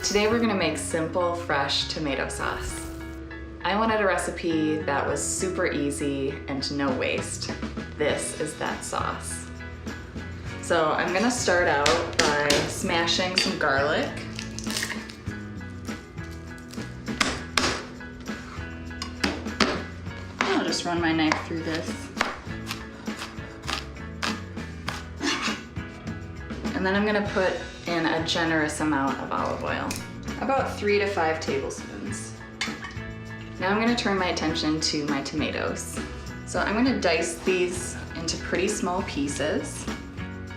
Today we're gonna make simple, fresh tomato sauce. I wanted a recipe that was super easy and no waste. This is that sauce. So I'm gonna start out by smashing some garlic. I'll just run my knife through this. And then I'm gonna put in a generous amount of olive oil, about 3 to 5 tablespoons. Now I'm gonna turn my attention to my tomatoes. So I'm gonna dice these into pretty small pieces.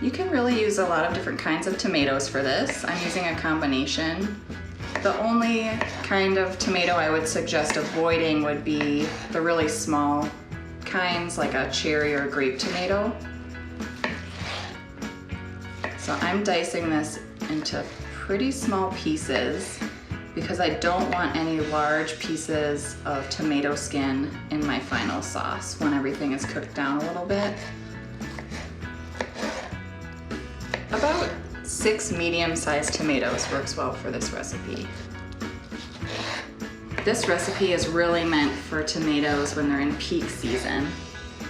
You can really use a lot of different kinds of tomatoes for this. I'm using a combination. The only kind of tomato I would suggest avoiding would be the really small kinds, like a cherry or grape tomato. So I'm dicing this into pretty small pieces because I don't want any large pieces of tomato skin in my final sauce when everything is cooked down a little bit. About 6 medium-sized tomatoes works well for this recipe. This recipe is really meant for tomatoes when they're in peak season.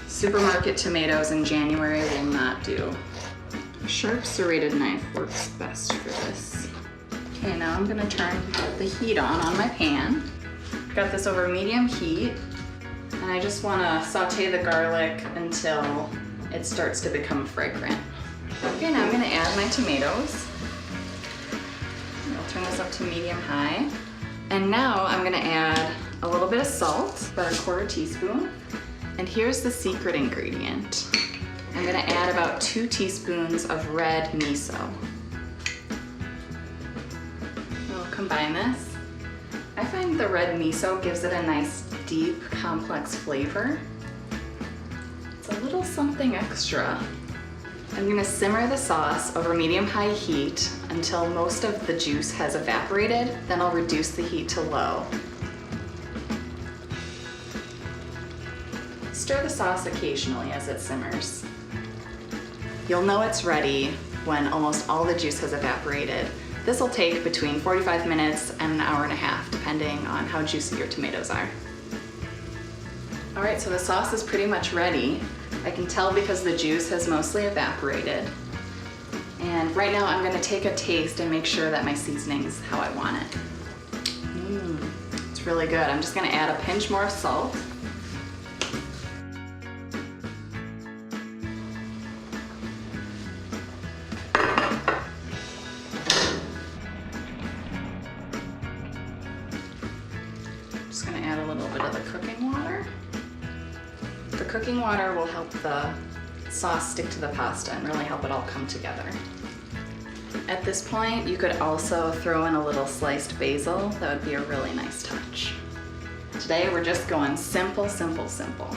Supermarket tomatoes in January will not do. A sharp serrated knife works best for this. Okay, now I'm gonna turn the heat on my pan. Got this over medium heat, and I just wanna saute the garlic until it starts to become fragrant. Okay, now I'm gonna add my tomatoes. I'll turn this up to medium-high. And now I'm gonna add a little bit of salt, about 1/4 teaspoon. And here's the secret ingredient. I'm gonna add about 2 teaspoons of red miso. We'll combine this. I find the red miso gives it a nice, deep, complex flavor. It's a little something extra. I'm gonna simmer the sauce over medium-high heat until most of the juice has evaporated, then I'll reduce the heat to low. Stir the sauce occasionally as it simmers. You'll know it's ready when almost all the juice has evaporated. This will take between 45 minutes and 1.5 hours, depending on how juicy your tomatoes are. All right, so the sauce is pretty much ready. I can tell because the juice has mostly evaporated. And right now I'm gonna take a taste and make sure that my seasoning's how I want it. It's really good. I'm just gonna add a pinch more of salt. Just gonna add a little bit of the cooking water. The cooking water will help the sauce stick to the pasta and really help it all come together. At this point, you could also throw in a little sliced basil. That would be a really nice touch. Today, we're just going simple, simple, simple.